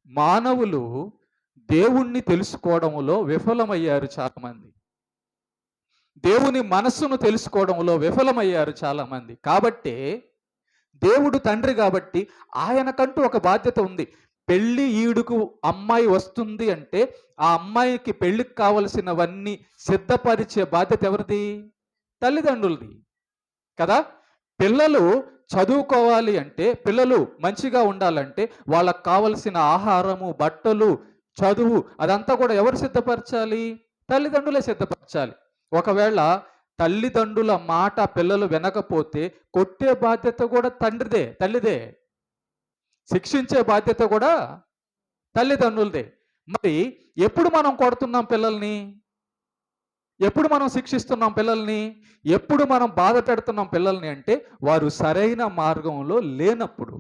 మానవులు దేవుణ్ణి తెలుసుకోవడంలో విఫలమయ్యారు చాలామంది. దేవుని మనస్సును తెలుసుకోవడంలో విఫలమయ్యారు చాలామంది. కాబట్టే దేవుడు తండ్రి కాబట్టి ఆయనకంటూ ఒక బాధ్యత ఉంది. పెళ్లి ఈడుకు అమ్మాయి వస్తుంది అంటే ఆ అమ్మాయికి పెళ్ళికి కావలసినవన్నీ సిద్ధపరిచే బాధ్యత ఎవరిది? తల్లిదండ్రులది కదా. పిల్లలు చదువుకోవాలి అంటే, పిల్లలు మంచిగా ఉండాలంటే వాళ్ళకి కావలసిన ఆహారము, బట్టలు, చదువు అదంతా కూడా ఎవరు సిద్ధపరచాలి? తల్లిదండ్రులే సిద్ధపరచాలి. ఒకవేళ తల్లిదండ్రుల మాట పిల్లలు వినకపోతే కొట్టే బాధ్యత కూడా తల్లిదే. శిక్షించే బాధ్యత కూడా తల్లిదండ్రులదే. మరి ఎప్పుడు మనం కొడుతున్నాం పిల్లల్ని? ఎప్పుడు మనం శిక్షిస్తున్నాం పిల్లల్ని? ఎప్పుడు మనం బాధ పెడుతున్నాం పిల్లల్ని అంటే వారు సరైన మార్గంలో లేనప్పుడు.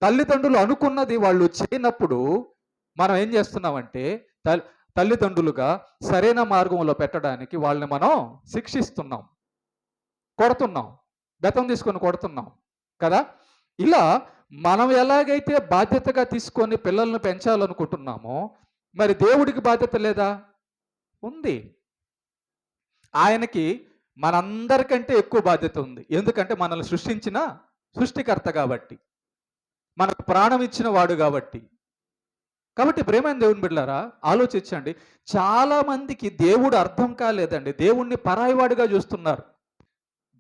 తల్లిదండ్రులు అనుకున్నది వాళ్ళు చేయనప్పుడు మనం ఏం చేస్తున్నామంటే తల్లిదండ్రులుగా సరైన మార్గంలో పెట్టడానికి వాళ్ళని మనం శిక్షిస్తున్నాం, కొడుతున్నాం, బెత్తం తీసుకొని కొడుతున్నాం కదా. ఇలా మనం ఎలాగైతే బాధ్యతగా తీసుకొని పిల్లల్ని పెంచాలనుకుంటున్నామో మరి దేవుడికి బాధ్యత లేదా? ఉంది. ఆయనకి మనందరికంటే ఎక్కువ బాధ్యత ఉంది. ఎందుకంటే మనల్ని సృష్టించిన సృష్టికర్త కాబట్టి, మనకు ప్రాణం ఇచ్చిన వాడు కాబట్టి. కాబట్టి ప్రియమైన దేవుని బిడ్డలారా ఆలోచించండి. చాలా మందికి దేవుడు అర్థం కాలేదండి. దేవుణ్ణి పరాయివాడిగా చూస్తున్నారు.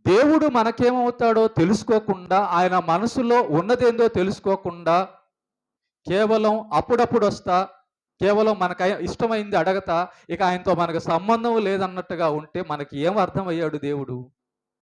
దేవుడు మనకేమవుతాడో తెలుసుకోకుండా, ఆయన మనసులో ఉన్నదేందో తెలుసుకోకుండా, కేవలం అప్పుడప్పుడు వస్తా, కేవలం మనకు ఇష్టమైంది అడగతా, ఇక ఆయనతో మనకు సంబంధం లేదన్నట్టుగా ఉంటే మనకి ఏం అర్థమయ్యాడు దేవుడు?